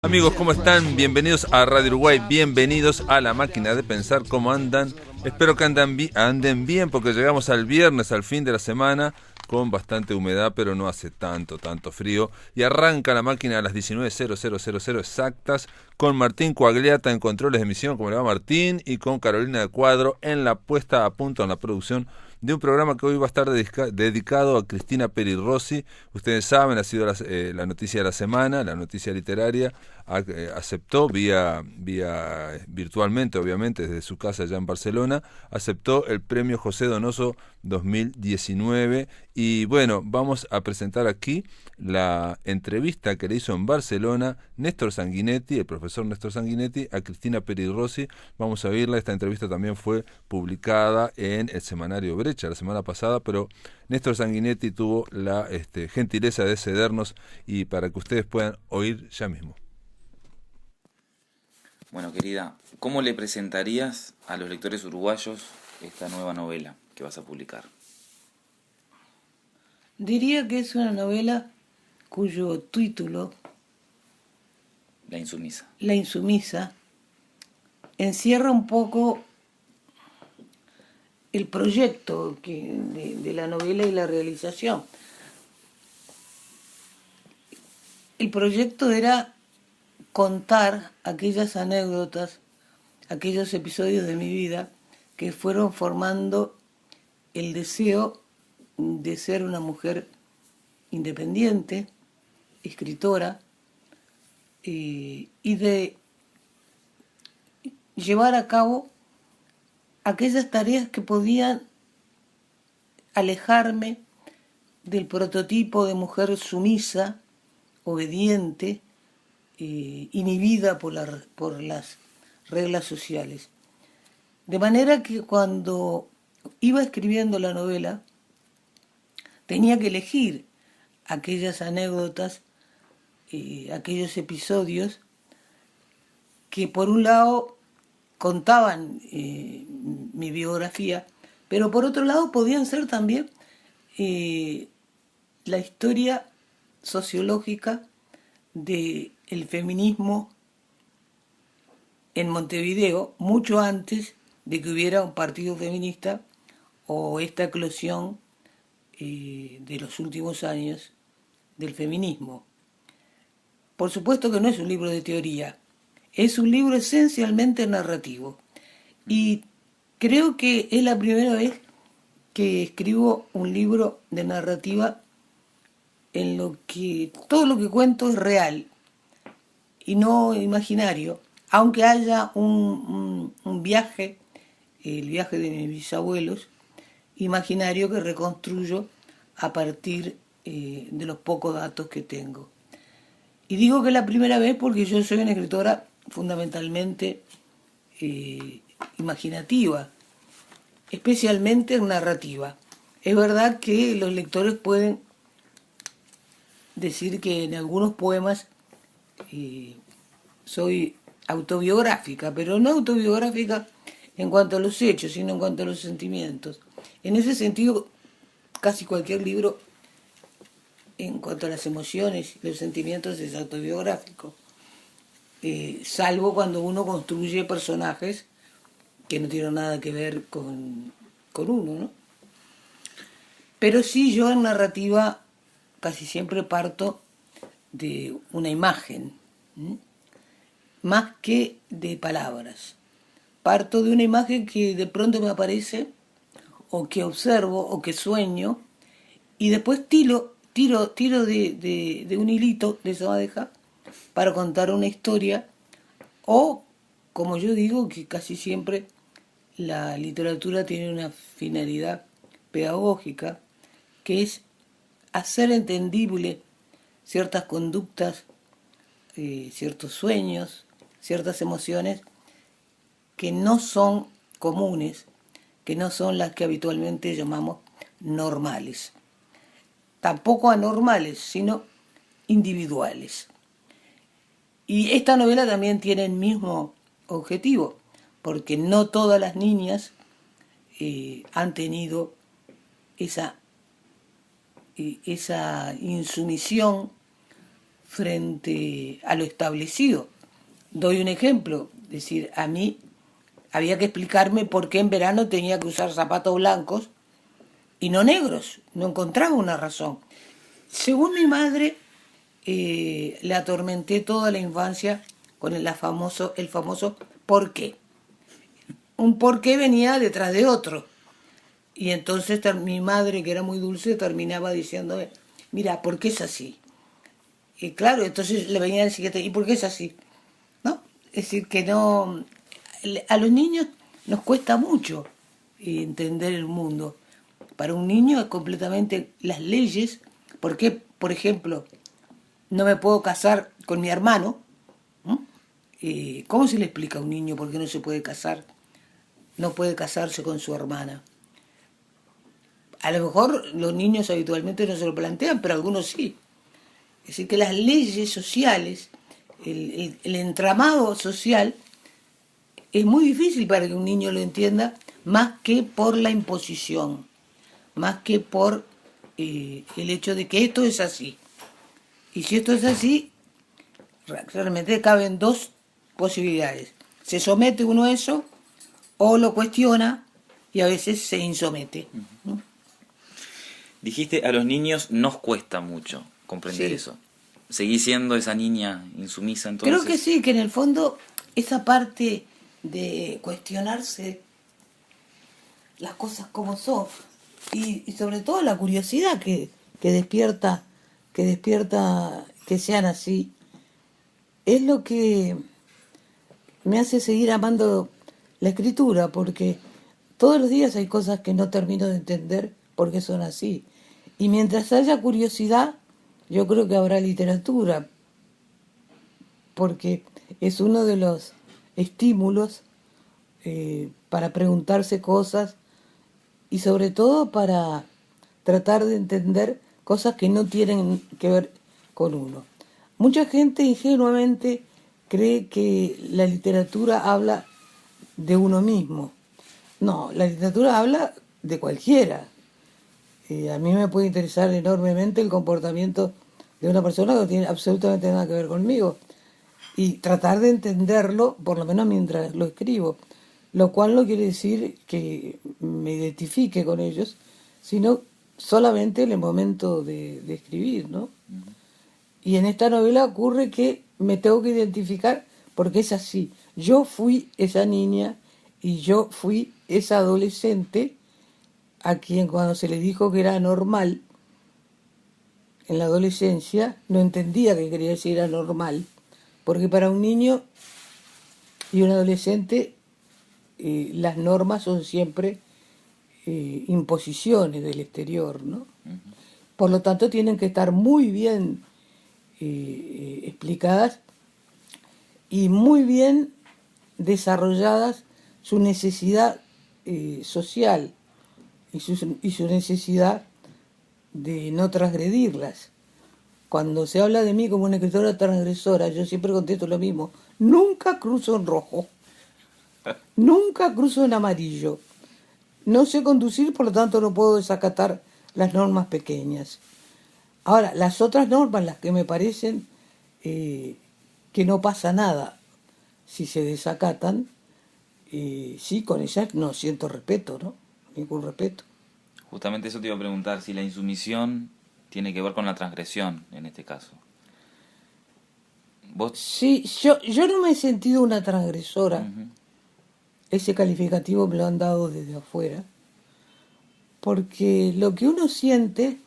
Amigos, ¿cómo están? Bienvenidos a Radio Uruguay, bienvenidos a La Máquina de Pensar. ¿Cómo andan? Espero que anden bien porque llegamos al viernes, al fin de la semana, con bastante humedad, pero no hace tanto frío. Y arranca La Máquina a las 19:00 exactas, con Martín Coagliata en controles de emisión, ¿cómo le va Martín? Y con Carolina de Cuadro en la puesta a punto, en la producción de un programa que hoy va a estar dedicado a Cristina Peri Rossi. Ustedes saben, ha sido la noticia de la semana, la noticia literaria. Aceptó vía virtualmente, obviamente, desde su casa allá en Barcelona, aceptó el premio José Donoso 2019. Y bueno, vamos a presentar aquí la entrevista que le hizo en Barcelona Néstor Sanguinetti, el profesor Néstor Sanguinetti, a Cristina Peri Rossi. Vamos a oírla. Esta entrevista también fue publicada en el semanario Brecha la semana pasada, pero Néstor Sanguinetti tuvo la gentileza de cedernos y para que ustedes puedan oír ya mismo. Bueno, querida, ¿cómo le presentarías a los lectores uruguayos esta nueva novela que vas a publicar? Diría que es una novela cuyo título, La insumisa. La insumisa, encierra un poco el proyecto de la novela y la realización. El proyecto era contar aquellas anécdotas, aquellos episodios de mi vida que fueron formando el deseo de ser una mujer independiente, escritora, y de llevar a cabo aquellas tareas que podían alejarme del prototipo de mujer sumisa, obediente, inhibida por las reglas sociales. De manera que cuando iba escribiendo la novela, tenía que elegir aquellas anécdotas, aquellos episodios que por un lado contaban mi biografía, pero por otro lado podían ser también la historia sociológica del feminismo en Montevideo, mucho antes de que hubiera un partido feminista o esta eclosión de los últimos años del feminismo. Por supuesto que no es un libro de teoría, es un libro esencialmente narrativo. Y creo que es la primera vez que escribo un libro de narrativa en lo que todo lo que cuento es real y no imaginario, aunque haya un viaje, el viaje de mis bisabuelos, imaginario que reconstruyo a partir de los pocos datos que tengo. Y digo que es la primera vez porque yo soy una escritora fundamentalmente imaginativa, especialmente narrativa. Es verdad que los lectores pueden decir que en algunos poemas soy autobiográfica, pero no autobiográfica en cuanto a los hechos, sino en cuanto a los sentimientos. En ese sentido, casi cualquier libro, en cuanto a las emociones y los sentimientos, es autobiográfico. Salvo cuando uno construye personajes que no tienen nada que ver con uno, ¿no? Pero sí, yo en narrativa casi siempre parto de una imagen, más que de palabras. Parto de una imagen que de pronto me aparece, o que observo, o que sueño, y después tiro de un hilito de esa madeja para contar una historia, o, como yo digo, que casi siempre la literatura tiene una finalidad pedagógica, que es hacer entendible ciertas conductas, ciertos sueños, ciertas emociones que no son comunes, que no son las que habitualmente llamamos normales. Tampoco anormales, sino individuales. Y esta novela también tiene el mismo objetivo, porque no todas las niñas han tenido esa insumisión frente a lo establecido. Doy un ejemplo, es decir, a mí había que explicarme por qué en verano tenía que usar zapatos blancos y no negros, no encontraba una razón. Según mi madre, le atormenté toda la infancia con el famoso ¿por qué? Un por qué venía detrás de otro. Y entonces mi madre, que era muy dulce, terminaba diciéndome, mira, ¿por qué es así? Y claro, entonces le venía el siguiente, ¿y por qué es así? ¿No? Es decir, que no... A los niños nos cuesta mucho entender el mundo. Para un niño es completamente las leyes. ¿Por qué, por ejemplo, no me puedo casar con mi hermano? ¿No? ¿Cómo se le explica a un niño por qué no se puede casar? No puede casarse con su hermana. A lo mejor los niños habitualmente no se lo plantean, pero algunos sí. Es decir, que las leyes sociales, el entramado social, es muy difícil para que un niño lo entienda, más que por la imposición, más que por el hecho de que esto es así. Y si esto es así, realmente caben dos posibilidades. Se somete uno a eso o lo cuestiona y a veces se insomete. ¿No? Dijiste, a los niños nos cuesta mucho comprender Sí. eso. ¿Seguís siendo esa niña insumisa entonces? Creo que sí, que en el fondo esa parte de cuestionarse las cosas como son y sobre todo la curiosidad que despierta que sean así es lo que me hace seguir amando la escritura, porque todos los días hay cosas que no termino de entender por qué son así. Y mientras haya curiosidad, yo creo que habrá literatura, porque es uno de los estímulos para preguntarse cosas y sobre todo para tratar de entender cosas que no tienen que ver con uno. Mucha gente ingenuamente cree que la literatura habla de uno mismo. No, la literatura habla de cualquiera. A mí me puede interesar enormemente el comportamiento de una persona que no tiene absolutamente nada que ver conmigo y tratar de entenderlo, por lo menos mientras lo escribo, lo cual no quiere decir que me identifique con ellos, sino solamente en el momento de escribir, ¿no? Y en esta novela ocurre que me tengo que identificar porque es así. Yo fui esa niña y yo fui esa adolescente a quien cuando se le dijo que era normal en la adolescencia no entendía qué quería decir anormal, porque para un niño y un adolescente las normas son siempre imposiciones del exterior, ¿no? Por lo tanto tienen que estar muy bien explicadas y muy bien desarrolladas su necesidad social y su necesidad de no transgredirlas. Cuando se habla de mí como una escritora transgresora, yo siempre contesto lo mismo. Nunca cruzo en rojo. Nunca cruzo en amarillo. No sé conducir, por lo tanto no puedo desacatar las normas pequeñas. Ahora, las otras normas, las que me parecen que no pasa nada si se desacatan, sí, con ellas no siento respeto, ¿no? Ningún respeto. Justamente eso te iba a preguntar, si la insumisión tiene que ver con la transgresión, en este caso. ¿Vos? Sí, yo no me he sentido una transgresora. Ese calificativo me lo han dado desde afuera. Porque lo que uno siente,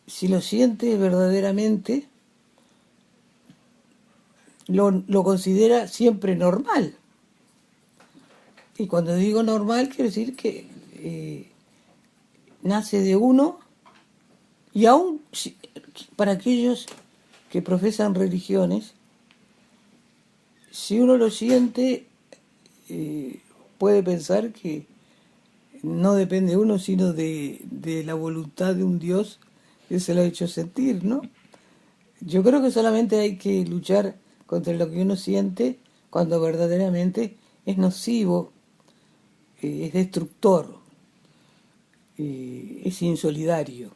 si lo siente verdaderamente, lo considera siempre normal. Y cuando digo normal, quiero decir que nace de uno, y aún para aquellos que profesan religiones, si uno lo siente, puede pensar que no depende de uno, sino de la voluntad de un Dios que se lo ha hecho sentir, ¿no? Yo creo que solamente hay que luchar contra lo que uno siente cuando verdaderamente es nocivo, es destructor, es insolidario.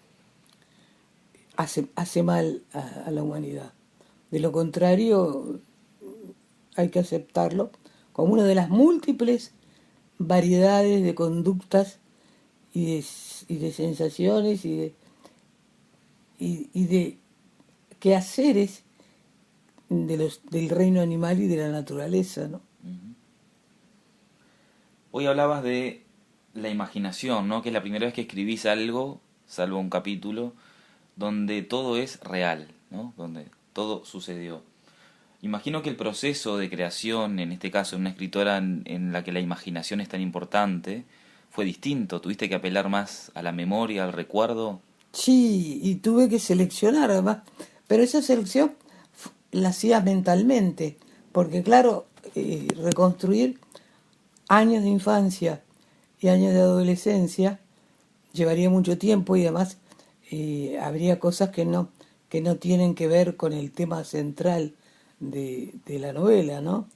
hace mal a la humanidad. De lo contrario, hay que aceptarlo como una de las múltiples variedades de conductas y de sensaciones y de quehaceres del reino animal y de la naturaleza, ¿no? Hoy hablabas de la imaginación, ¿no? Que es la primera vez que escribís algo, salvo un capítulo, donde todo es real, ¿no? Donde todo sucedió. Imagino que el proceso de creación, en este caso en una escritora en la que la imaginación es tan importante, fue distinto. Tuviste que apelar más a la memoria, al recuerdo. Sí, y tuve que seleccionar además, pero esa selección la hacía mentalmente, porque claro, reconstruir años de infancia y años de adolescencia llevaría mucho tiempo y además habría cosas que no tienen que ver con el tema central de la novela, ¿no?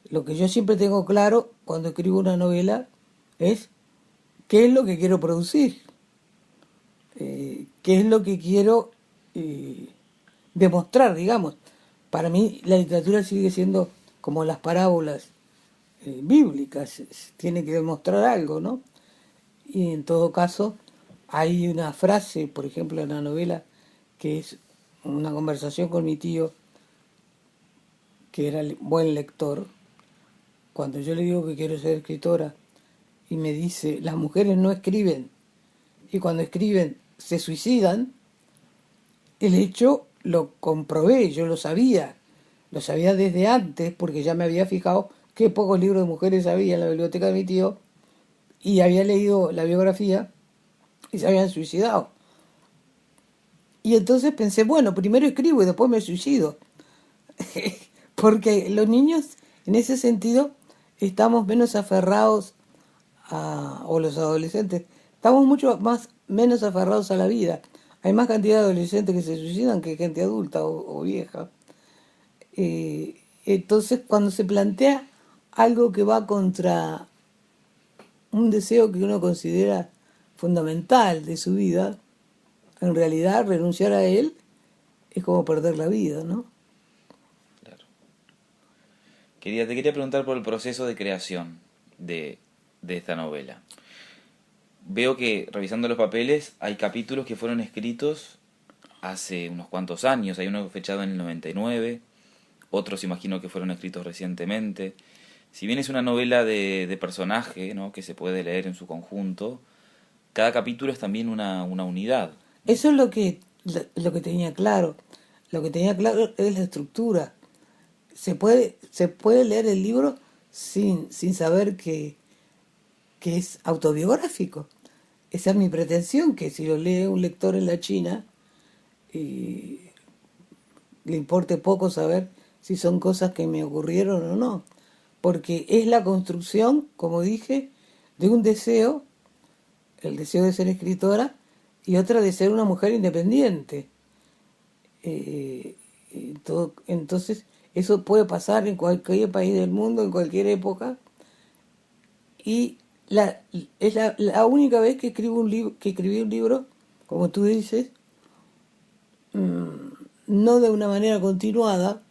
Lo que yo siempre tengo claro cuando escribo una novela es qué es lo que quiero producir, qué es lo que quiero demostrar, digamos. Para mí la literatura sigue siendo como las parábolas bíblicas, tiene que demostrar algo, ¿no? Y en todo caso, hay una frase, por ejemplo, en la novela, que es una conversación con mi tío, que era buen lector. Cuando yo le digo que quiero ser escritora, y me dice, las mujeres no escriben, y cuando escriben se suicidan, el hecho lo comprobé, yo lo sabía desde antes, porque ya me había fijado qué pocos libros de mujeres había en la biblioteca de mi tío, y había leído la biografía y se habían suicidado. Y entonces pensé, bueno, primero escribo y después me suicido. Porque los niños, en ese sentido, estamos menos aferrados o los adolescentes, estamos mucho menos aferrados a la vida. Hay más cantidad de adolescentes que se suicidan que gente adulta o vieja. Entonces, cuando se plantea algo que va contra un deseo que uno considera fundamental de su vida, en realidad renunciar a él es como perder la vida, ¿no? Claro. Te quería preguntar por el proceso de creación de esta novela. Veo que, revisando los papeles, hay capítulos que fueron escritos hace unos cuantos años. Hay uno fechado en el 99, otros imagino que fueron escritos recientemente. Si bien es una novela de personaje, ¿no? Que se puede leer en su conjunto, cada capítulo es también una unidad. Eso es lo que tenía claro. Lo que tenía claro es la estructura. Se puede leer el libro sin saber que es autobiográfico. Esa es mi pretensión, que si lo lee un lector en la China, le importe poco saber si son cosas que me ocurrieron o no. Porque es la construcción, como dije, de un deseo, el deseo de ser escritora, y otra de ser una mujer independiente. Entonces, eso puede pasar en cualquier país del mundo, en cualquier época, y es la única vez que escribí un libro, como tú dices, no de una manera continuada,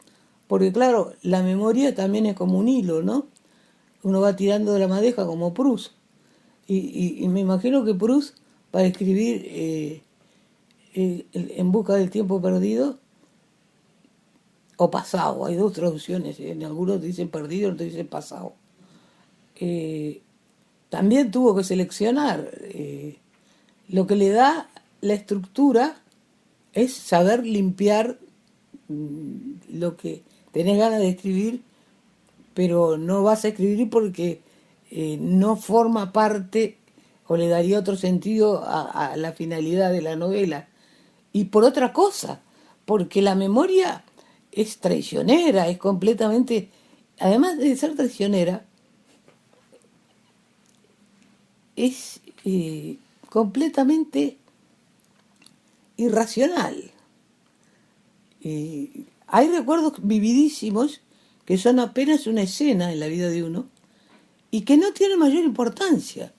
porque claro, la memoria también es como un hilo, ¿no? Uno va tirando de la madeja como Proust. Y me imagino que Proust, para escribir En busca del tiempo perdido, o pasado, hay dos traducciones, en algunos dicen perdido, en otros dicen pasado. También tuvo que seleccionar. Lo que le da la estructura es saber limpiar lo que tenés ganas de escribir, pero no vas a escribir porque no forma parte o le daría otro sentido a la finalidad de la novela. Y por otra cosa, porque la memoria es traicionera, es completamente, además de ser traicionera, es completamente irracional. Hay recuerdos vividísimos que son apenas una escena en la vida de uno y que no tienen mayor importancia.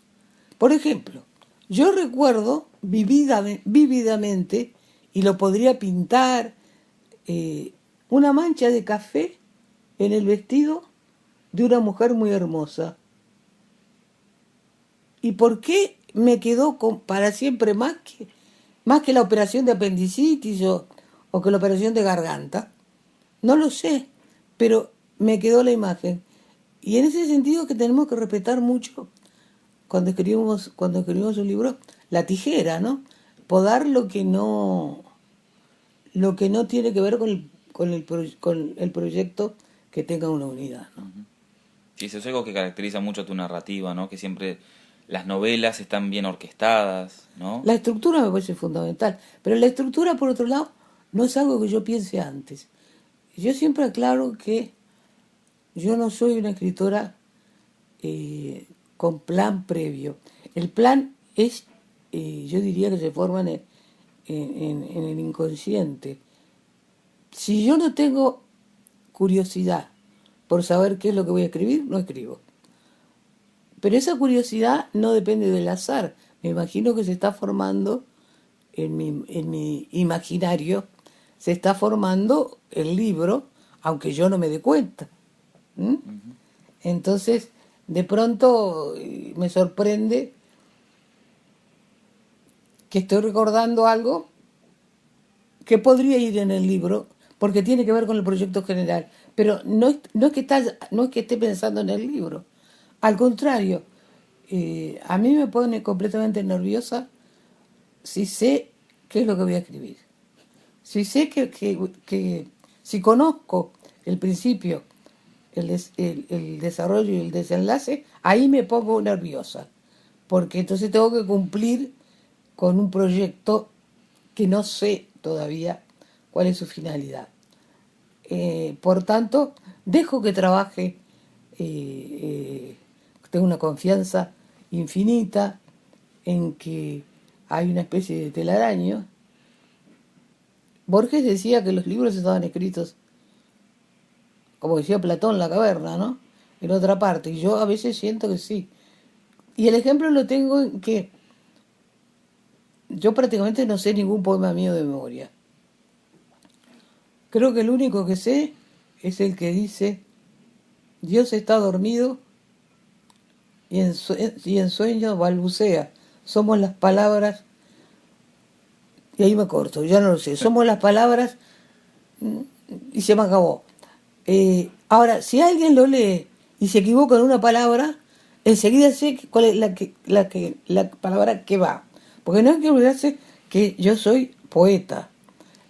Por ejemplo, yo recuerdo vívidamente y lo podría pintar. Una mancha de café en el vestido de una mujer muy hermosa. ¿Y por qué me quedó para siempre más que la operación de apendicitis o que la operación de garganta? No lo sé, pero me quedó la imagen. Y en ese sentido que tenemos que respetar mucho cuando escribimos un libro, la tijera, ¿no? Podar lo que no tiene que ver con el proyecto que tenga una unidad, ¿no? Sí, eso es algo que caracteriza mucho tu narrativa, ¿no? Que siempre las novelas están bien orquestadas, ¿no? La estructura me parece fundamental, pero la estructura, por otro lado, no es algo que yo piense antes. Yo siempre aclaro que yo no soy una escritora con plan previo. El plan es, yo diría que se forma en el inconsciente. Si yo no tengo curiosidad por saber qué es lo que voy a escribir, no escribo. Pero esa curiosidad no depende del azar. Me imagino que se está formando en mi imaginario, se está formando el libro, aunque yo no me dé cuenta. ¿Mm? Entonces, de pronto me sorprende que estoy recordando algo que podría ir en el libro, porque tiene que ver con el proyecto general. Pero no es que esté pensando en el libro. Al contrario, a mí me pone completamente nerviosa si sé qué es lo que voy a escribir. Si sé si conozco el principio, el desarrollo y el desenlace, ahí me pongo nerviosa. Porque entonces tengo que cumplir con un proyecto que no sé todavía cuál es su finalidad. Por tanto, dejo que trabaje, tengo una confianza infinita en que hay una especie de telaraño. Borges decía que los libros estaban escritos, como decía Platón, en la caverna, ¿no? En otra parte, y yo a veces siento que sí. Y el ejemplo lo tengo en que yo prácticamente no sé ningún poema mío de memoria. Creo que el único que sé es el que dice: Dios está dormido y en sueño balbucea. Somos las palabras, y ahí me corto, ya no lo sé. Somos las palabras y se me acabó. Ahora, si alguien lo lee y se equivoca en una palabra, enseguida sé cuál es la palabra que va. Porque no hay que olvidarse que yo soy poeta.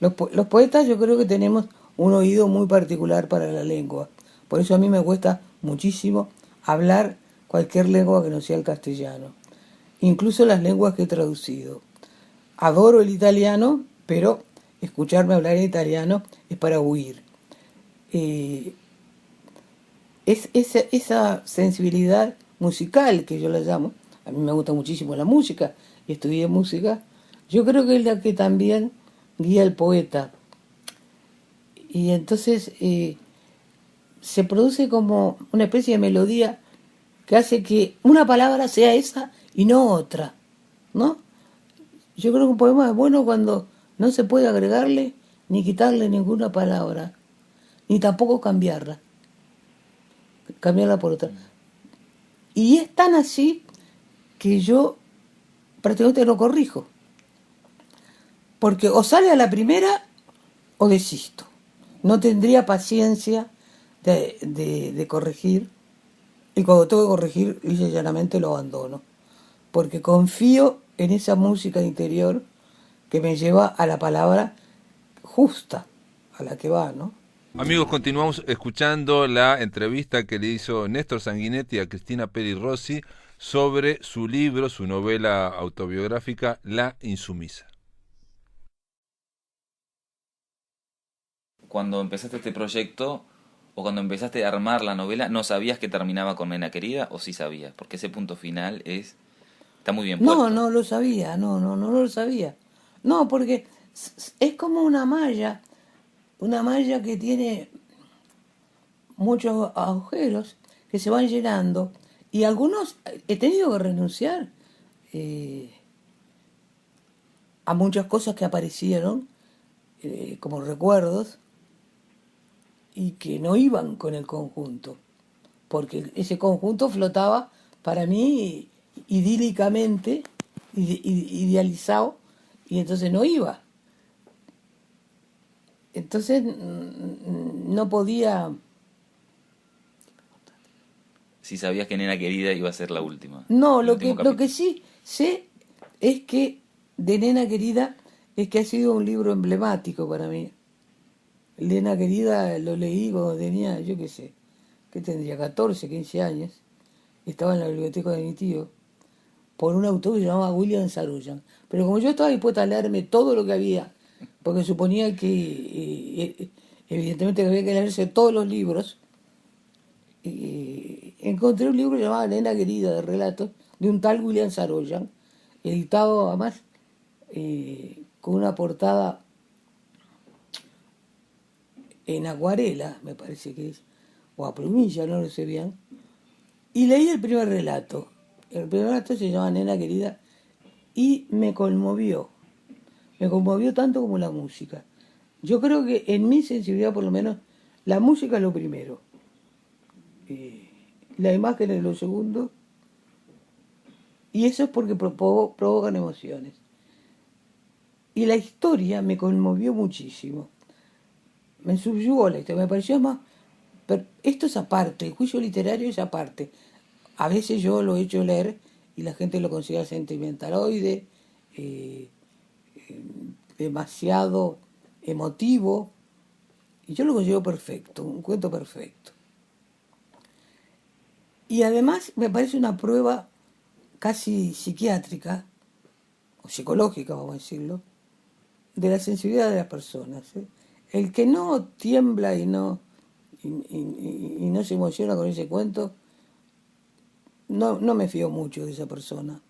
Los poetas yo creo que tenemos un oído muy particular para la lengua. Por eso a mí me cuesta muchísimo hablar cualquier lengua que no sea el castellano. Incluso las lenguas que he traducido. Adoro el italiano, pero escucharme hablar en italiano es para huir. Esa sensibilidad musical que yo la llamo, a mí me gusta muchísimo la música y estudié música, yo creo que es la que también guía al poeta. Y entonces se produce como una especie de melodía que hace que una palabra sea esa y no otra, ¿no? Yo creo que un poema es bueno cuando no se puede agregarle ni quitarle ninguna palabra, ni tampoco cambiarla por otra. Y es tan así que yo prácticamente no corrijo. Porque o sale a la primera o desisto. No tendría paciencia de corregir. Y cuando tengo que corregir, lisa y llanamente lo abandono. Porque confío en esa música interior que me lleva a la palabra justa, a la que va, ¿no? Amigos, continuamos escuchando la entrevista que le hizo Néstor Sanguinetti a Cristina Peri Rossi sobre su libro, su novela autobiográfica, La Insumisa. Cuando empezaste este proyecto o cuando empezaste a armar la novela, ¿no sabías que terminaba con Nena Querida o sí sabías? Porque ese punto final está muy bien puesto. No lo sabía, no lo sabía. No, porque es como una malla que tiene muchos agujeros que se van llenando, y algunos he tenido que renunciar a muchas cosas que aparecieron como recuerdos y que no iban con el conjunto, porque ese conjunto flotaba para mí idílicamente, idealizado, y entonces no iba. Entonces no podía. Si sabías que Nena Querida iba a ser la última. No, el último lo capítulo. que sí sé es que de Nena Querida es que ha sido un libro emblemático para mí. Nena Querida lo leí cuando tenía, yo qué sé, que tendría 14, 15 años. Estaba en la biblioteca de mi tío, por un autor que se llamaba William Saroyan. Pero como yo estaba dispuesta a leerme todo lo que había, porque suponía que evidentemente había que leerse todos los libros, encontré un libro llamado Nena Querida, de relatos, de un tal William Saroyan, editado además con una portada en acuarela, me parece que es, o a plumilla, no lo sé bien, y leí el primer relato. El primer relato se llama Nena Querida y me conmovió. Me conmovió tanto como la música. Yo creo que en mi sensibilidad, por lo menos, la música es lo primero. La imagen es lo segundo. Y eso es porque provocan emociones. Y la historia me conmovió muchísimo. Me subyugó la historia. Me pareció más. Pero esto es aparte. El juicio literario es aparte. A veces yo lo he hecho leer y la gente lo considera sentimentaloide, demasiado emotivo, y yo lo considero perfecto, un cuento perfecto. Y además me parece una prueba casi psiquiátrica, o psicológica, vamos a decirlo, de la sensibilidad de las personas. El que no tiembla y no se emociona con ese cuento, no me fío mucho de esa persona,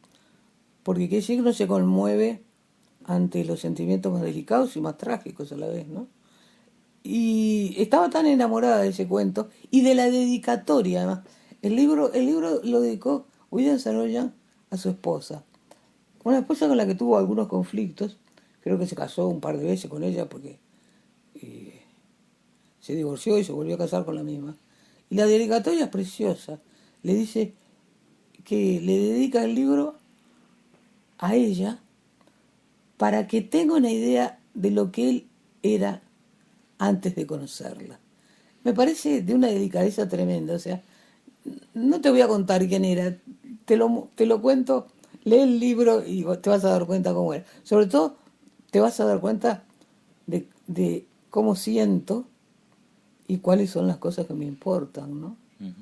porque quiere decir que no se conmueve ante los sentimientos más delicados y más trágicos a la vez, ¿no? Y estaba tan enamorada de ese cuento y de la dedicatoria, además. El libro lo dedicó William Saroyan a su esposa. Una esposa con la que tuvo algunos conflictos. Creo que se casó un par de veces con ella porque se divorció y se volvió a casar con la misma. Y la dedicatoria es preciosa. Le dice que le dedica el libro a ella para que tenga una idea de lo que él era antes de conocerla. Me parece de una delicadeza tremenda. O sea, no te voy a contar quién era, te lo cuento, lee el libro y te vas a dar cuenta cómo era. Sobre todo, te vas a dar cuenta de cómo siento y cuáles son las cosas que me importan, ¿no? Ujú.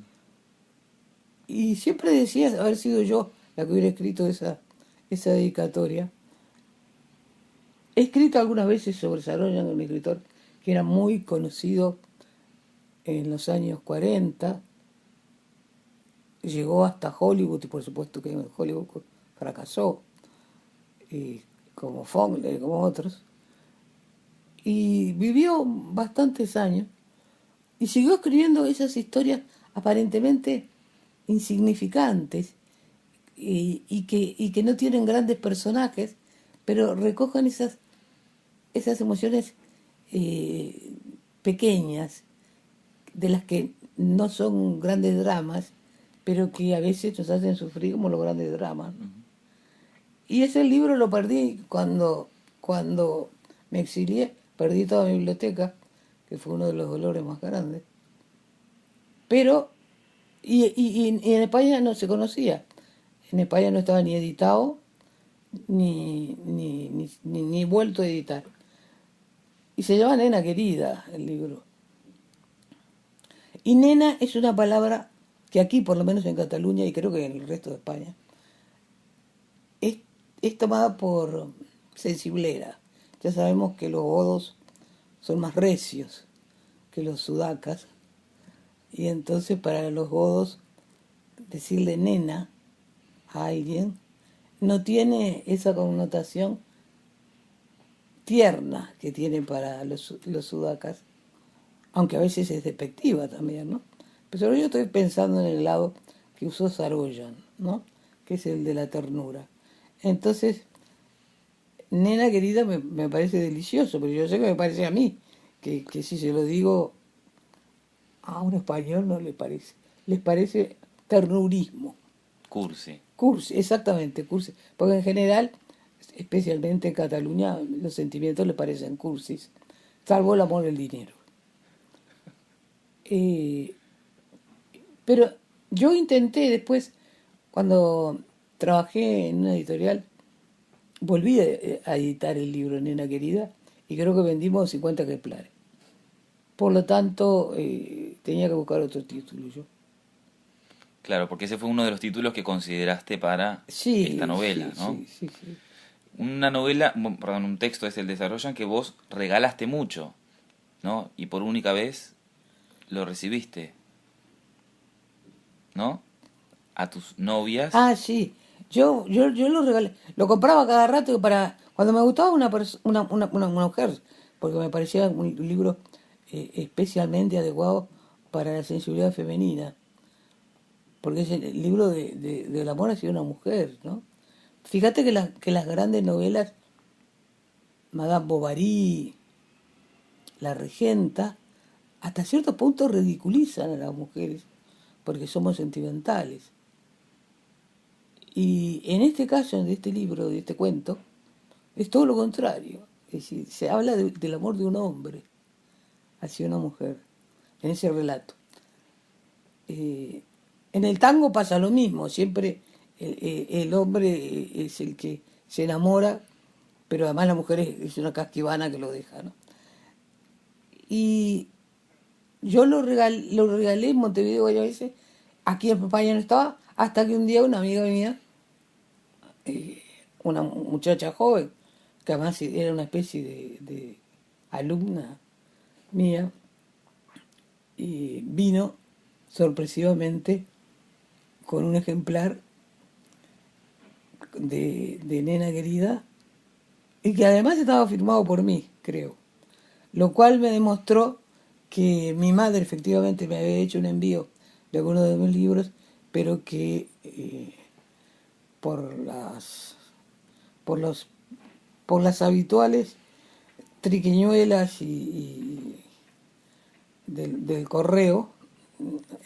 Y siempre decía haber sido yo la que hubiera escrito esa dedicatoria. He escrito algunas veces sobre Saroyan, un escritor que era muy conocido en los años 40, llegó hasta Hollywood y por supuesto que en Hollywood fracasó, y como Faulkner, como otros, y vivió bastantes años y siguió escribiendo esas historias aparentemente insignificantes y que no tienen grandes personajes, pero recogen esas emociones pequeñas, de las que no son grandes dramas, pero que a veces nos hacen sufrir como los grandes dramas. Y ese libro lo perdí cuando me exilié, perdí toda mi biblioteca, que fue uno de los dolores más grandes. Pero, y en España no se conocía. En España no estaba ni editado, ni vuelto a editar. Y se llama Nena Querida el libro. Y nena es una palabra que aquí, por lo menos en Cataluña, y creo que en el resto de España, es tomada por sensiblera. Ya sabemos que los godos son más recios que los sudacas, y entonces para los godos decirle nena a alguien no tiene esa connotación tierna que tiene para los sudacas, aunque a veces es despectiva también, ¿no? Pero yo estoy pensando en el lado que usó Saroyan, ¿no? Que es el de la ternura. Entonces, Nena querida me parece delicioso, pero yo sé que me parece a mí, que si se lo digo a un español no le parece. Les parece ternurismo. Cursi. Cursi, exactamente, cursi. Porque en general, especialmente en Cataluña, los sentimientos le parecen cursis, salvo el amor y el dinero. Eh, pero yo intenté después, cuando trabajé en una editorial, volví a editar el libro Nena Querida y creo que vendimos 50 ejemplares. Por lo tanto, tenía que buscar otro título yo. Claro, porque ese fue uno de los títulos que consideraste para esta Sí, novela, sí, ¿no? sí, sí, sí. Una novela, perdón, un texto es el desarrollo en que vos regalaste mucho, ¿no? Y por única vez lo recibiste, ¿no? A tus novias. Ah, sí. Yo lo regalé. Lo compraba cada rato para. Cuando me gustaba una mujer, porque me parecía un libro especialmente adecuado para la sensibilidad femenina. Porque es el libro del amor hacia una mujer, ¿no? Fíjate que las grandes novelas, Madame Bovary, La Regenta, hasta cierto punto ridiculizan a las mujeres, porque somos sentimentales. Y en este caso, de este libro, de este cuento, es todo lo contrario. Es decir, se habla del amor de un hombre hacia una mujer, en ese relato. Eh, en el tango pasa lo mismo, siempre el hombre es el que se enamora, pero además la mujer es una casquivana que lo deja, ¿no? Y yo lo regalé en Montevideo varias veces, aquí en España no estaba, hasta que un día una amiga mía, una muchacha joven, que además era una especie de alumna mía, y vino sorpresivamente con un ejemplar de Nena Querida, y que además estaba firmado por mí, creo. Lo cual me demostró que mi madre efectivamente me había hecho un envío de algunos de mis libros, pero que por las por los por las habituales triquiñuelas y del correo,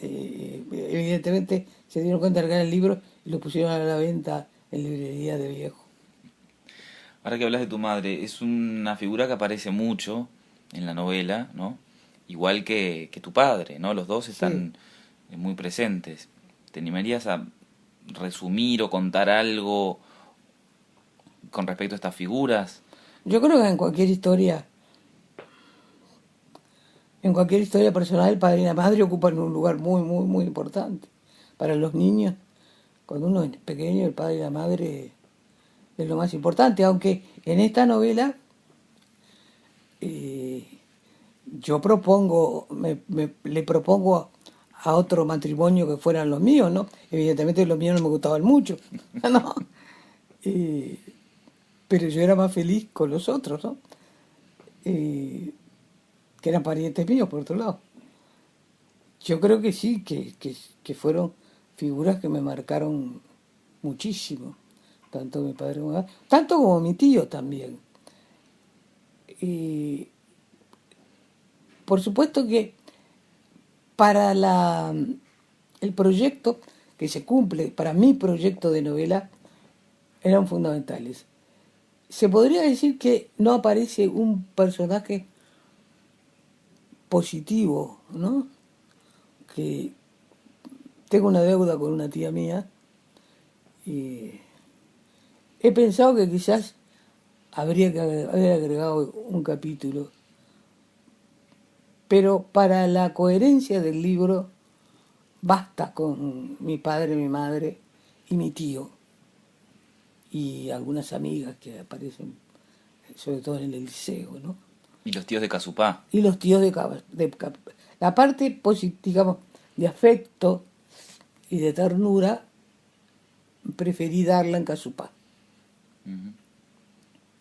evidentemente se dieron cuenta de que era el libro y lo pusieron a la venta en librería de viejo. Ahora que hablas de tu madre, es una figura que aparece mucho en la novela, ¿no? Igual que tu padre, ¿no? Los dos Sí, están muy presentes. ¿Te animarías a resumir o contar algo con respecto a estas figuras? yo creo que en cualquier historia personal, el padre y la madre ocupan un lugar muy, muy, muy importante. Para los niños, cuando uno es pequeño, el padre y la madre es lo más importante, aunque en esta novela eh, yo le propongo a otro matrimonio que fueran los míos, ¿no? Evidentemente los míos no me gustaban mucho, ¿no? Eh, pero yo era más feliz con los otros, ¿no? Eh, que eran parientes míos, por otro lado. Yo creo que sí, que fueron figuras que me marcaron muchísimo, tanto mi padre como mi madre, tanto como mi tío también. Y por supuesto que para el proyecto que se cumple, para mi proyecto de novela, eran fundamentales. Se podría decir que no aparece un personaje positivo, ¿no? Que tengo una deuda con una tía mía y he pensado que quizás habría que haber agregado un capítulo, pero para la coherencia del libro basta con mi padre, mi madre y mi tío y algunas amigas que aparecen, sobre todo en el liceo, ¿no? Y los tíos de Casupá. Y los tíos la parte digamos, de afecto y de ternura, preferí darla en Casupá. Ujú.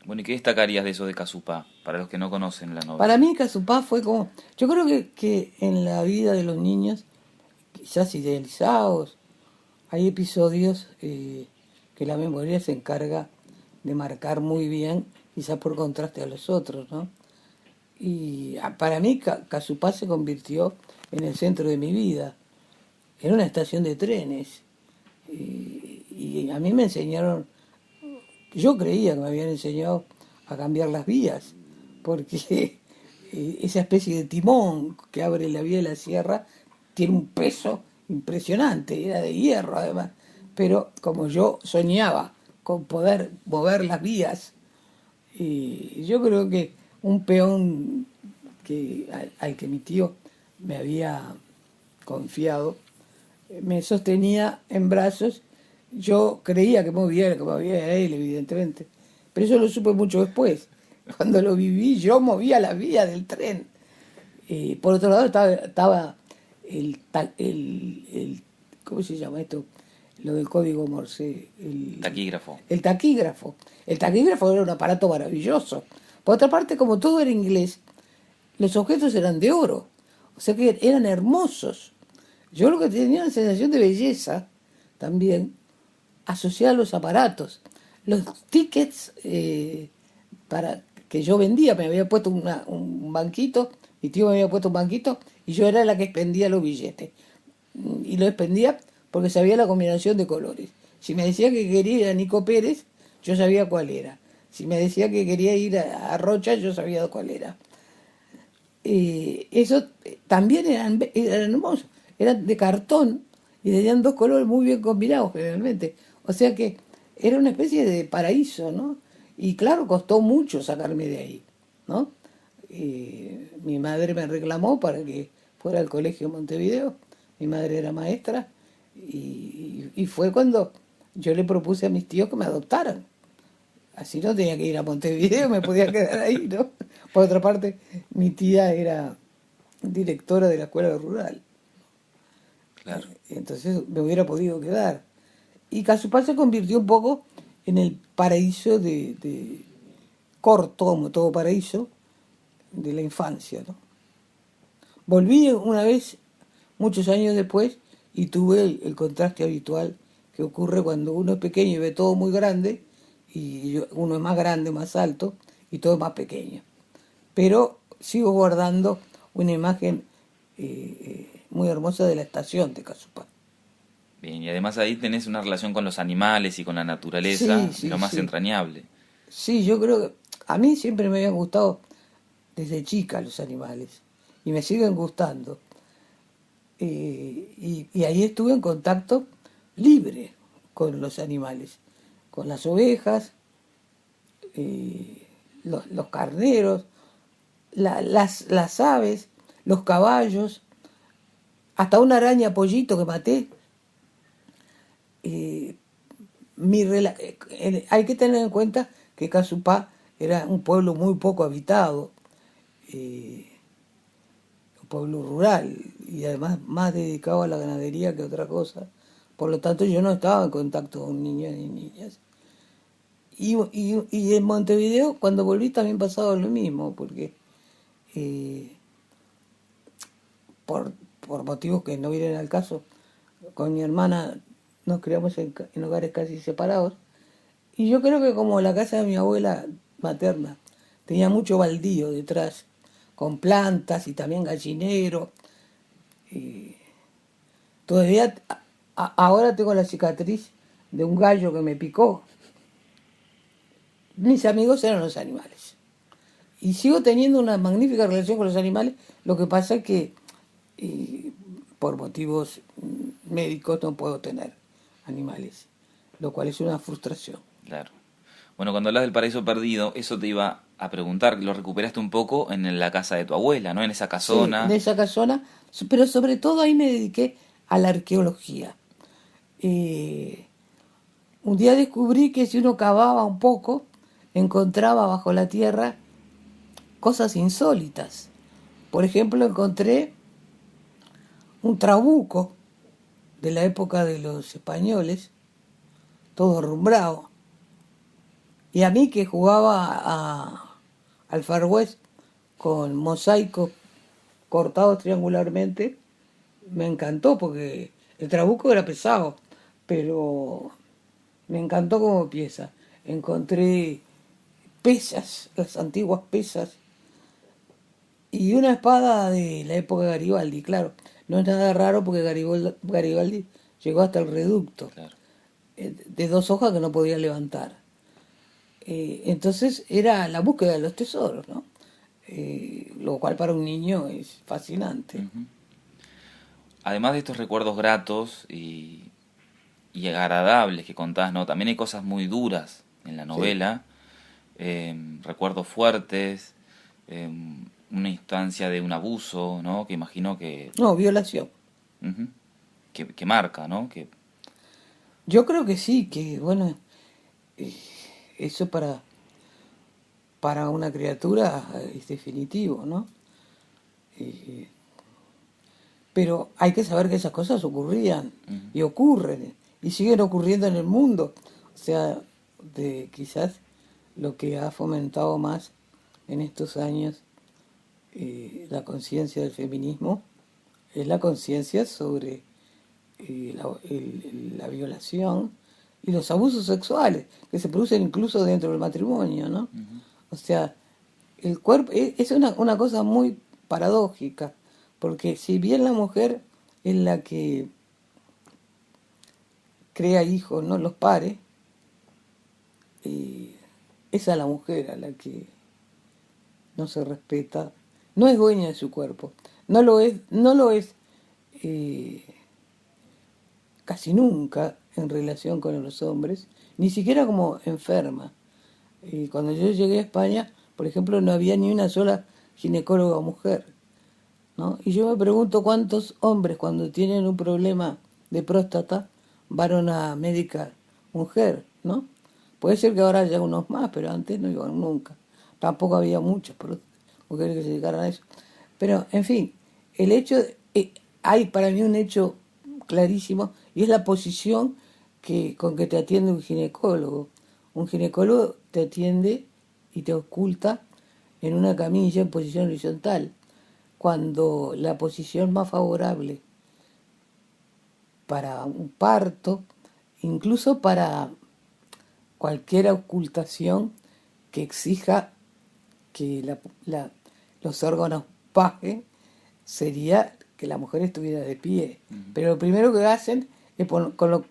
Bueno, ¿y qué destacarías de eso de Casupá, para los que no conocen la Para novela? mí Casupá fue como, yo creo que en la vida de los niños, quizás idealizados, hay episodios que la memoria se encarga de marcar muy bien, quizás por contraste a los otros, ¿no? Y para mí Casupá se convirtió en el centro de mi vida. Era una estación de trenes. Y a mí me enseñaron, yo creía que me habían enseñado a cambiar las vías, porque esa especie de timón que abre la vía de la sierra tiene un peso impresionante, era de hierro además, pero como yo soñaba con poder mover las vías, y yo creo que un peón al que mi tío me había confiado, me sostenía en brazos. Yo creía que movía él, evidentemente, pero eso lo supe mucho después. Cuando lo viví, yo movía la vía del tren. Por otro lado estaba ¿cómo se llama esto? Lo del código Morse. Taquígrafo. El taquígrafo. El taquígrafo era un aparato maravilloso. Por otra parte, como todo era inglés, los objetos eran de oro. O sea que eran hermosos. Yo lo que tenía una sensación de belleza también asociada a los aparatos. Los tickets para que yo vendía, me había puesto un banquito, mi tío me había puesto un banquito y yo era la que expendía los billetes. Y lo expendía porque sabía la combinación de colores. Si me decía que quería ir a Nico Pérez, yo sabía cuál era. Si me decía que quería ir a Rocha, yo sabía cuál era. Eso también eran hermosos, eran de cartón y tenían dos colores muy bien combinados generalmente. O sea que era una especie de paraíso, ¿no? Y claro, costó mucho sacarme de ahí, ¿no? Mi madre me reclamó para que fuera al colegio en Montevideo, mi madre era maestra, y fue cuando yo le propuse a mis tíos que me adoptaran. Así no tenía que ir a Montevideo, me podía quedar ahí, ¿no? Por otra parte, mi tía era directora de la escuela rural. Claro. Entonces me hubiera podido quedar. Y Casupá se convirtió un poco en el paraíso de corto, como todo paraíso, de la infancia, ¿no? Volví una vez, muchos años después, y tuve el contraste habitual que ocurre cuando uno es pequeño y ve todo muy grande, y uno es más grande, más alto, y todo es más pequeño. Pero sigo guardando una imagen muy hermosa de la estación de Casupá. Bien, y además ahí tenés una relación con los animales y con la naturaleza, Sí, sí, lo más sí. entrañable. Sí, yo creo que a mí siempre me habían gustado desde chica los animales y me siguen gustando. Y ahí estuve en contacto libre con los animales, con las ovejas, los carneros, las aves, los caballos, hasta una araña pollito que maté. Eh, hay que tener en cuenta que Casupá era un pueblo muy poco habitado, un pueblo rural y además más dedicado a la ganadería que a otra cosa. Por lo tanto, yo no estaba en contacto con niños ni niñas. Y en Montevideo, cuando volví, también pasaba lo mismo, porque eh, por motivos que no vienen al caso, con mi hermana nos criamos en hogares casi separados. Y yo creo que como la casa de mi abuela materna tenía mucho baldío detrás, con plantas y también gallinero, todavía ahora tengo la cicatriz de un gallo que me picó. Mis amigos eran los animales. Y sigo teniendo una magnífica relación con los animales, lo que pasa es que por motivos médicos no puedo tener animales, lo cual es una frustración. Claro. Bueno, cuando hablas del paraíso perdido, eso te iba a preguntar, lo recuperaste un poco en la casa de tu abuela, ¿no? En esa Sí, casona. de esa casona, pero sobre todo ahí me dediqué a la arqueología. Eh, un día descubrí que si uno cavaba un poco, encontraba bajo la tierra cosas insólitas. Por ejemplo, encontré un trabuco de la época de los españoles, todo rumbrado. Y a mí que jugaba al Far West con mosaicos cortados triangularmente, me encantó porque el trabuco era pesado, pero me encantó como pieza. encontré pesas, las antiguas pesas, y una espada de la época de Garibaldi, claro. No es nada raro porque Garibaldi llegó hasta el reducto, Claro. de 2 hojas que no podía levantar. Entonces era la búsqueda de los tesoros, ¿no? Lo cual para un niño es fascinante. Ujú. Además de estos recuerdos gratos y agradables que contás, ¿no? También hay cosas muy duras en la Sí. novela, recuerdos fuertes, una instancia de un abuso, ¿no? Que imagino que, No, violación. ujú, que marca, ¿no? Que, Yo creo que sí, que bueno, eh, eso para una criatura es definitivo, ¿no? Eh, pero hay que saber que esas cosas ocurrían ujú, y ocurren y siguen ocurriendo en el mundo. O sea, de quizás lo que ha fomentado más en estos años la conciencia del feminismo es la conciencia sobre la violación y los abusos sexuales que se producen incluso dentro del matrimonio, ¿no? ujú, O sea, el cuerpo es una cosa muy paradójica, porque si bien la mujer es la que crea hijos, no los pare, es a la mujer a la que no se respeta, no es dueña de su cuerpo, no lo es eh, casi nunca en relación con los hombres, ni siquiera como enferma. Cuando yo llegué a España, por ejemplo, no había ni una sola ginecóloga mujer, ¿no? Y yo me pregunto cuántos hombres cuando tienen un problema de próstata van a una médica mujer, ¿no? Puede ser que ahora haya unos más, pero antes no iban nunca. Tampoco había muchas mujeres que se dedicaran a eso. Pero, en fin, el hecho, hay para mí un hecho clarísimo y es la posición con que te atiende un ginecólogo. Un ginecólogo te atiende y te oculta en una camilla en posición horizontal, cuando la posición más favorable para un parto, incluso para cualquier ocultación que exija que los órganos bajen, sería que la mujer estuviera de pie. ujú. Pero lo primero que hacen es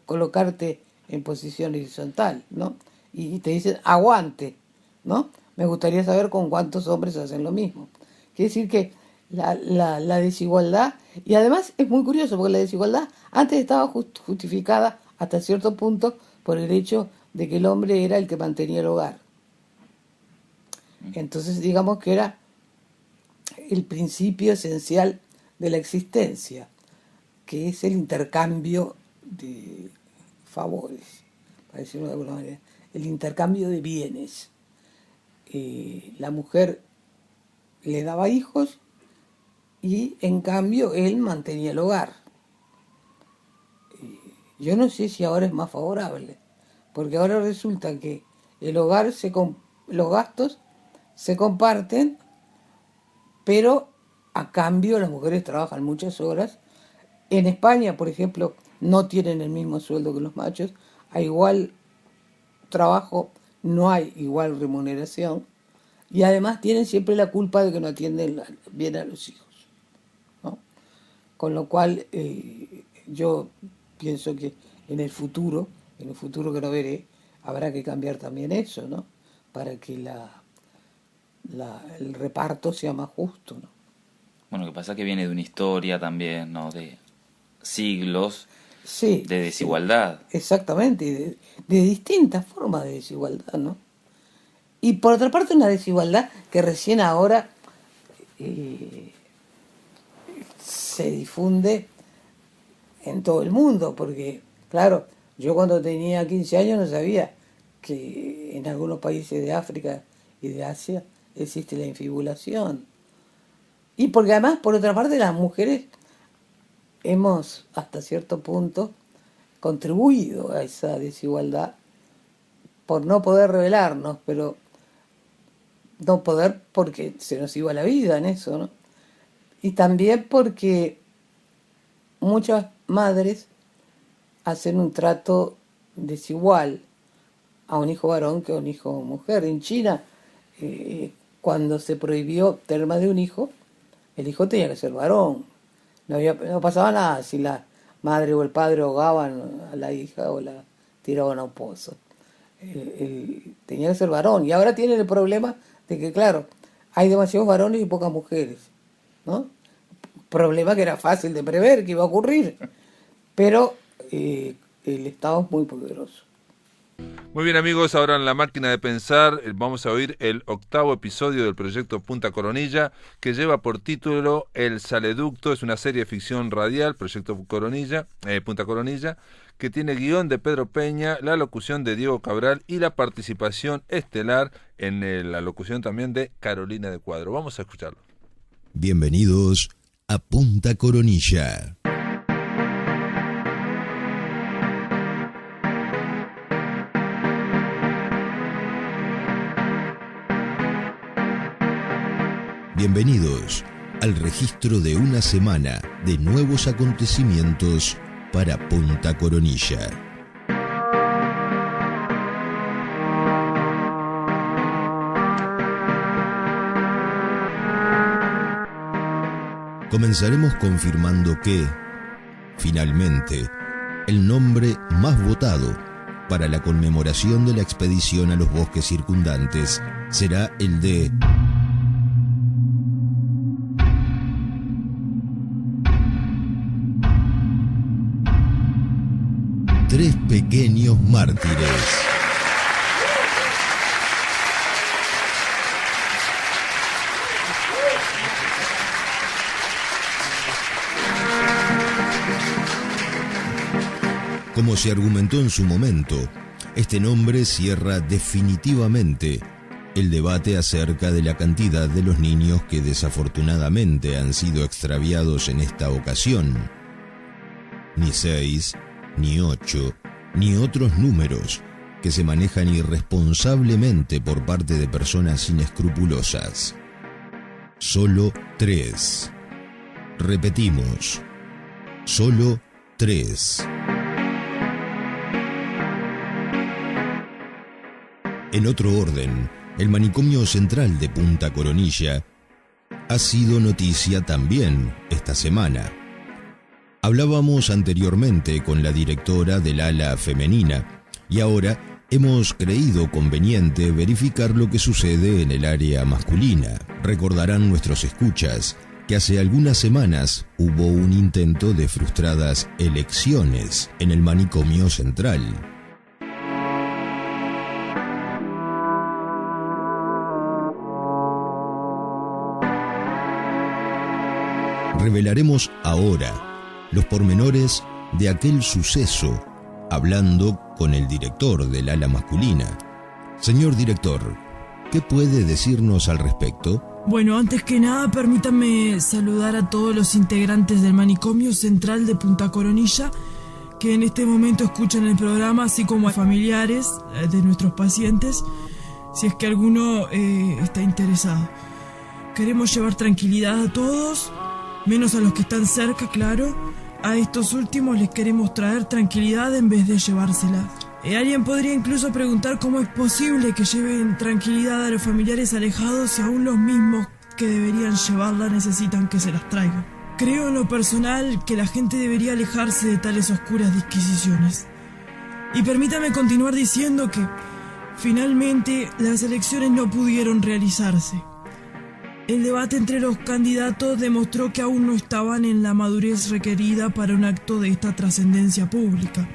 colocarte en posición horizontal, ¿no? Y te dicen, aguante, ¿no? Me gustaría saber con cuántos hombres hacen lo mismo. Quiere decir que la desigualdad, y además es muy curioso, porque la desigualdad antes estaba justificada hasta cierto punto por el hecho de que el hombre era el que mantenía el hogar. Entonces digamos que era el principio esencial de la existencia, que es el intercambio de favores, para decirlo de alguna manera, el intercambio de bienes. La mujer le daba hijos y en cambio él mantenía el hogar. Yo no sé si ahora es más favorable, porque ahora resulta que el hogar los gastos se comparten, pero a cambio las mujeres trabajan muchas horas. En España, por ejemplo, no tienen el mismo sueldo que los machos, a igual trabajo no hay igual remuneración, y además tienen siempre la culpa de que no atienden bien a los hijos, ¿no? Con lo cual yo pienso que en el futuro que no veré, habrá que cambiar también eso, ¿no? Para que el reparto sea más justo, ¿no? Bueno, lo que pasa es que viene de una historia también, ¿no? De siglos Sí, de sí, desigualdad. exactamente, y de distintas formas de desigualdad, ¿no? Y por otra parte una desigualdad que recién ahora eh, se difunde en todo el mundo, porque, claro, yo cuando tenía 15 años no sabía que en algunos países de África y de Asia existe la infibulación. Y porque además, por otra parte, las mujeres hemos, hasta cierto punto, contribuido a esa desigualdad por no poder rebelarnos, pero no poder porque se nos iba la vida en eso, ¿no? Y también porque muchas madres hacen un trato desigual a un hijo varón que a un hijo mujer. En China, cuando se prohibió tener más de un hijo, el hijo tenía que ser varón. No pasaba nada si la madre o el padre ahogaban a la hija o la tiraban a un pozo. Tenía que ser varón. Y ahora tienen el problema de que, claro, hay demasiados varones y pocas mujeres, ¿no? Problema que era fácil de prever que iba a ocurrir, pero el Estado es muy poderoso. Muy bien, amigos, ahora en La Máquina de Pensar vamos a oír el 8º episodio del proyecto Punta Coronilla, que lleva por título El Saleducto. Es una serie de ficción radial, proyecto Punta Coronilla, que tiene guión de Pedro Peña, la locución de Diego Cabral y la participación estelar en la locución también de Carolina de Cuadro. Vamos a escucharlo. Bienvenidos a Punta Coronilla. Bienvenidos al registro de una semana de nuevos acontecimientos para Punta Coronilla. Comenzaremos confirmando que, finalmente, el nombre más votado para la conmemoración de la expedición a los bosques circundantes será el de Tres pequeños mártires. Como se argumentó en su momento, este nombre cierra definitivamente el debate acerca de la cantidad de los niños que desafortunadamente han sido extraviados en esta ocasión. Ni 6, ni 8, ni otros números que se manejan irresponsablemente por parte de personas inescrupulosas. Solo 3. Repetimos, solo 3. En otro orden, el manicomio central de Punta Coronilla ha sido noticia también esta semana. Hablábamos anteriormente con la directora del ala femenina y ahora hemos creído conveniente verificar lo que sucede en el área masculina. Recordarán nuestros escuchas que hace algunas semanas hubo un intento de frustradas elecciones en el manicomio central. Revelaremos ahora los pormenores de aquel suceso, hablando con el director del ala masculina. Señor director, ¿qué puede decirnos al respecto? Bueno, antes que nada, permítanme saludar a todos los integrantes del manicomio central de Punta Coronilla que en este momento escuchan el programa, así como a familiares de nuestros pacientes, si es que alguno está interesado. Queremos llevar tranquilidad a todos, menos a los que están cerca, claro. A estos últimos les queremos traer tranquilidad en vez de llevársela. Alguien podría incluso preguntar cómo es posible que lleven tranquilidad a los familiares alejados si aún los mismos que deberían llevarla necesitan que se las traigan. Creo en lo personal que la gente debería alejarse de tales oscuras disquisiciones. Y permítame continuar diciendo que, finalmente, las elecciones no pudieron realizarse. El debate entre los candidatos demostró que aún no estaban en la madurez requerida para un acto de esta trascendencia pública.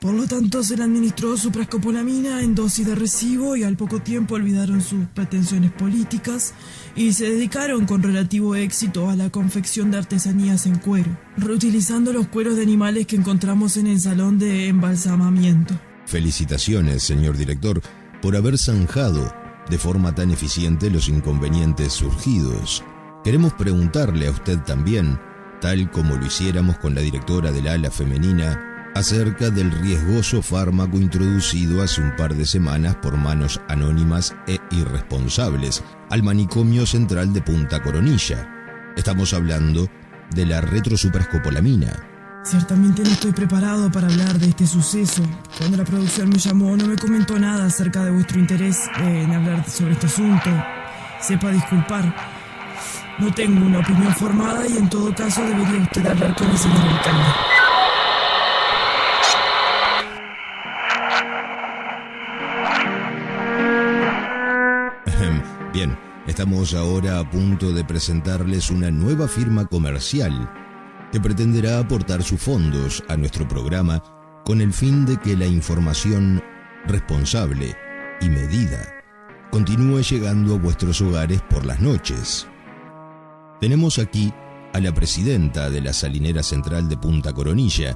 Por lo tanto, se le administró supraescopolamina en dosis de recibo y al poco tiempo olvidaron sus pretensiones políticas y se dedicaron con relativo éxito a la confección de artesanías en cuero, reutilizando los cueros de animales que encontramos en el salón de embalsamamiento. Felicitaciones, señor director, por haber zanjado de forma tan eficiente los inconvenientes surgidos. Queremos preguntarle a usted también, tal como lo hiciéramos con la directora del ala femenina, acerca del riesgoso fármaco introducido hace un par de semanas por manos anónimas e irresponsables al manicomio central de Punta Coronilla. Estamos hablando de la retrosupraescopolamina, Ciertamente no estoy preparado para hablar de este suceso. Cuando la producción me llamó, no me comentó nada acerca de vuestro interés en hablar sobre este asunto. Sepa disculpar. No tengo una opinión formada y en todo caso debería usted hablar con el señor alcalde. Bien, estamos ahora a punto de presentarles una nueva firma comercial que pretenderá aportar sus fondos a nuestro programa con el fin de que la información responsable y medida continúe llegando a vuestros hogares por las noches. Tenemos aquí a la presidenta de la Salinera Central de Punta Coronilla.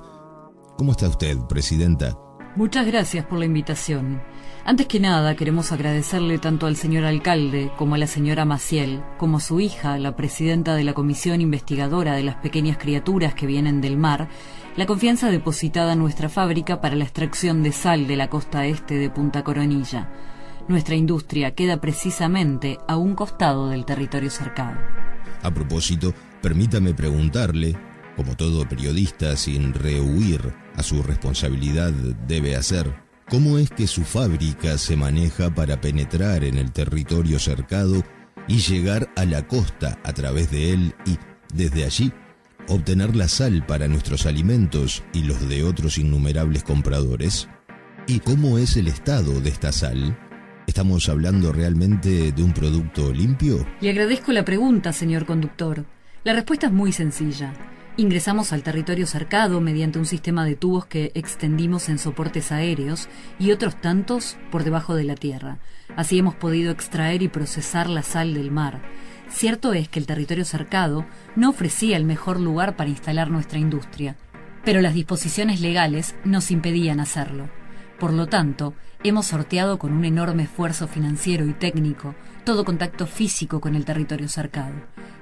¿Cómo está usted, presidenta? Muchas gracias por la invitación. Antes que nada, queremos agradecerle tanto al señor alcalde como a la señora Maciel, como a su hija, la presidenta de la Comisión Investigadora de las Pequeñas Criaturas que Vienen del Mar, la confianza depositada en nuestra fábrica para la extracción de sal de la costa este de Punta Coronilla. Nuestra industria queda precisamente a un costado del territorio cercado. A propósito, permítame preguntarle, como todo periodista sin rehuir a su responsabilidad debe hacer, ¿cómo es que su fábrica se maneja para penetrar en el territorio cercado y llegar a la costa a través de él y, desde allí, obtener la sal para nuestros alimentos y los de otros innumerables compradores? ¿Y cómo es el estado de esta sal? ¿Estamos hablando realmente de un producto limpio? Le agradezco la pregunta, señor conductor. La respuesta es muy sencilla. Ingresamos al territorio cercado mediante un sistema de tubos que extendimos en soportes aéreos y otros tantos por debajo de la tierra. Así hemos podido extraer y procesar la sal del mar. Cierto es que el territorio cercado no ofrecía el mejor lugar para instalar nuestra industria, pero las disposiciones legales nos impedían hacerlo. Por lo tanto, hemos sorteado con un enorme esfuerzo financiero y técnico todo contacto físico con el territorio cercado.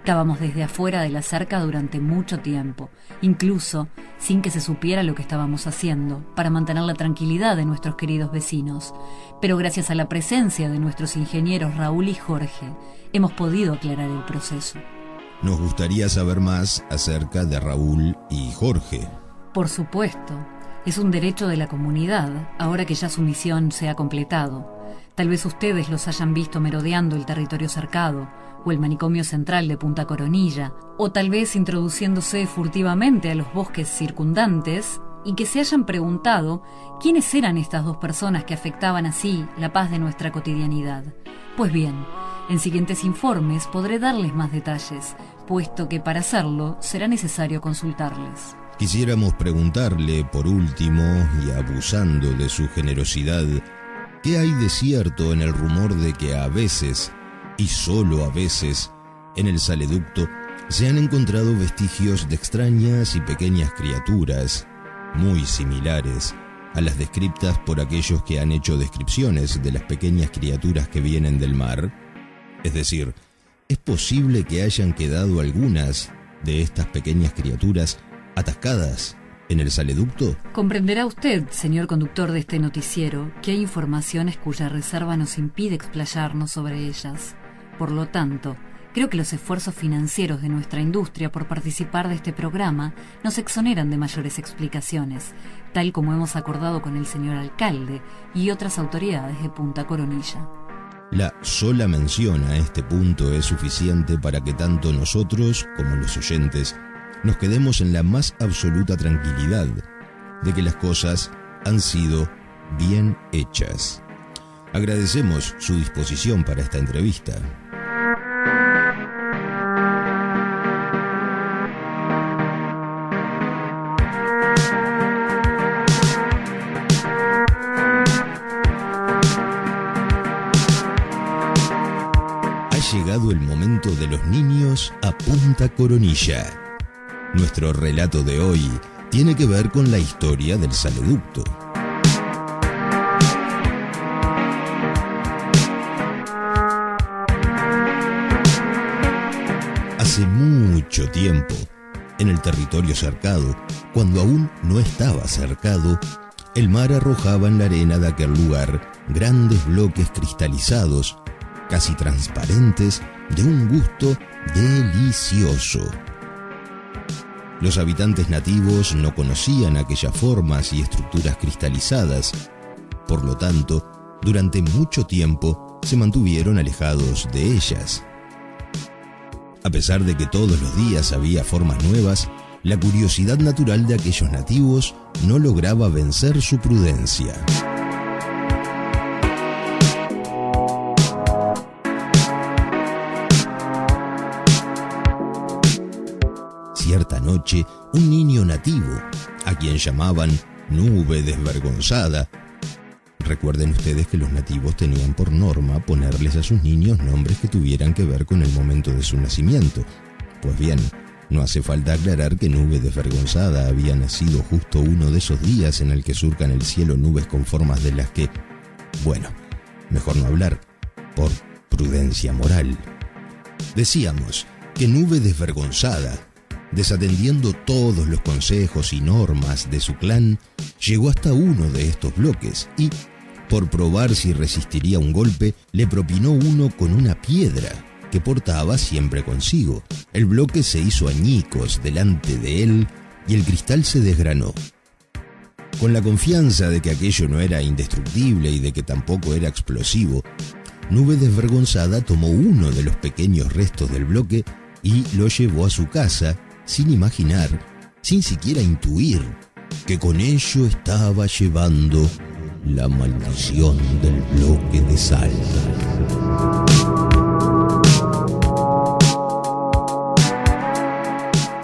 Cavamos desde afuera de la cerca durante mucho tiempo, incluso sin que se supiera lo que estábamos haciendo, para mantener la tranquilidad de nuestros queridos vecinos. Pero gracias a la presencia de nuestros ingenieros Raúl y Jorge, hemos podido aclarar el proceso. Nos gustaría saber más acerca de Raúl y Jorge. Por supuesto. Es un derecho de la comunidad, ahora que ya su misión se ha completado. Tal vez ustedes los hayan visto merodeando el territorio cercado, o el manicomio central de Punta Coronilla, o tal vez introduciéndose furtivamente a los bosques circundantes, y que se hayan preguntado quiénes eran estas dos personas que afectaban así la paz de nuestra cotidianidad. Pues bien, en siguientes informes podré darles más detalles, puesto que para hacerlo será necesario consultarles. Quisiéramos preguntarle, por último, y abusando de su generosidad, ¿qué hay de cierto en el rumor de que a veces, y solo a veces, en el saleducto se han encontrado vestigios de extrañas y pequeñas criaturas, muy similares a las descriptas por aquellos que han hecho descripciones de las pequeñas criaturas que vienen del mar? Es decir, ¿es posible que hayan quedado algunas de estas pequeñas criaturas atascadas en el saleducto? Comprenderá usted, señor conductor de este noticiero, que hay informaciones cuya reserva nos impide explayarnos sobre ellas. Por lo tanto, creo que los esfuerzos financieros de nuestra industria por participar de este programa nos exoneran de mayores explicaciones, tal como hemos acordado con el señor alcalde y otras autoridades de Punta Coronilla. La sola mención a este punto es suficiente para que tanto nosotros como los oyentes nos quedemos en la más absoluta tranquilidad de que las cosas han sido bien hechas. Agradecemos su disposición para esta entrevista. Ha llegado el momento de los niños a Punta Coronilla. Nuestro relato de hoy tiene que ver con la historia del saleducto. Hace mucho tiempo, en el territorio cercado, cuando aún no estaba cercado, el mar arrojaba en la arena de aquel lugar grandes bloques cristalizados, casi transparentes, de un gusto delicioso. Los habitantes nativos no conocían aquellas formas y estructuras cristalizadas. Por lo tanto, durante mucho tiempo se mantuvieron alejados de ellas. A pesar de que todos los días había formas nuevas, la curiosidad natural de aquellos nativos no lograba vencer su prudencia. Cierta noche, un niño nativo, a quien llamaban Nube Desvergonzada. Recuerden ustedes que los nativos tenían por norma ponerles a sus niños nombres que tuvieran que ver con el momento de su nacimiento. Pues bien, no hace falta aclarar que Nube Desvergonzada había nacido justo uno de esos días en el que surcan el cielo nubes con formas de las que, bueno, mejor no hablar, por prudencia moral. Decíamos que Nube Desvergonzada, desatendiendo todos los consejos y normas de su clan, llegó hasta uno de estos bloques y, por probar si resistiría un golpe, le propinó uno con una piedra que portaba siempre consigo. El bloque se hizo añicos delante de él y el cristal se desgranó. Con la confianza de que aquello no era indestructible y de que tampoco era explosivo, Nube Desvergonzada tomó uno de los pequeños restos del bloque y lo llevó a su casa, sin imaginar, sin siquiera intuir, que con ello estaba llevando la maldición del bloque de sal.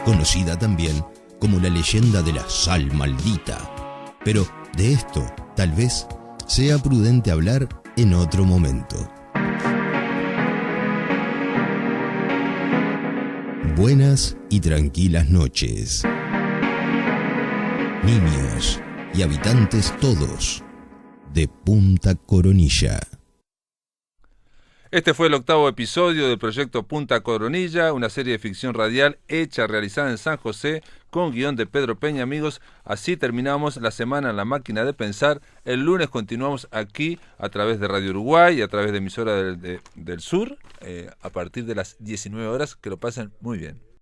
Conocida también como la leyenda de la sal maldita. Pero de esto, tal vez, sea prudente hablar en otro momento. Buenas y tranquilas noches, niños y habitantes todos de Punta Coronilla. Este fue el 8º episodio del proyecto Punta Coronilla, una serie de ficción radial hecha, realizada en San José, con guión de Pedro Peña. Amigos, así terminamos la semana en La Máquina de Pensar. El lunes continuamos aquí a través de Radio Uruguay y a través de emisora del Sur, a partir de las 19 horas. Que lo pasen muy bien.